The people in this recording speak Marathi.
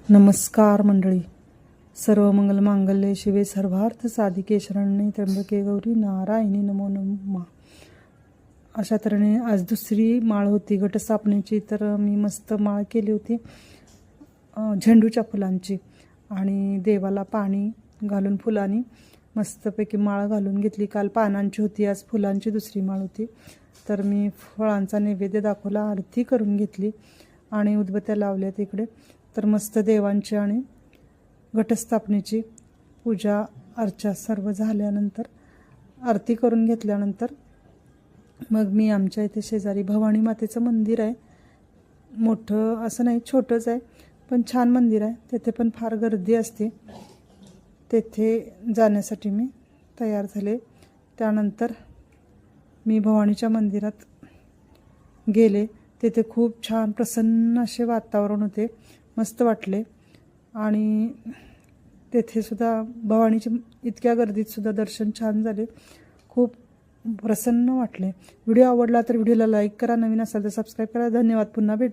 नमस्कार मंडळी. सर्व मंगल मांगल्ये शिवे सर्वार्थ साधिके शरण्ये त्र्यंबके गौरी नारायणी नमो. अशा तऱ्हेने आज दुसरी माळ होती घटस्थापनेची. तर मी मस्त माळ केली होती झेंडूच्या फुलांची आणि देवाला पाणी घालून फुलांनी मस्तपैकी माळ घालून घेतली. काल पानांची होती, आज फुलांची दुसरी माळ होती. तर मी फळांचा नैवेद्य दाखवला, आरती करून घेतली आणि उदबत्त्या लावल्या तिकडे. तर मस्त देवांची आणि घटस्थापनेची पूजा अर्चा सर्व झाल्यानंतर आरती करून घेतल्यानंतर मग मी आमच्या इथे शेजारी भवानी मातेचं मंदिर आहे. मोठं असं नाही, छोटंच आहे पण छान मंदिर आहे. तेथे पण फार गर्दी असते. तेथे जाण्यासाठी मी तयार झाले. त्यानंतर मी भवानीच्या मंदिरात गेले. तेथे खूप छान प्रसन्न असे वातावरण होते, मस्त वाटले. आणि तेथे सुद्धा भवानीच्या इतक्या गर्दीत सुद्धा दर्शन छान झाले, खूप प्रसन्न वाटले. व्हिडिओ आवडला तर व्हिडिओला लाईक करा, नवीन असाल तर सबस्क्राईब करा. धन्यवाद. पुन्हा भेटू.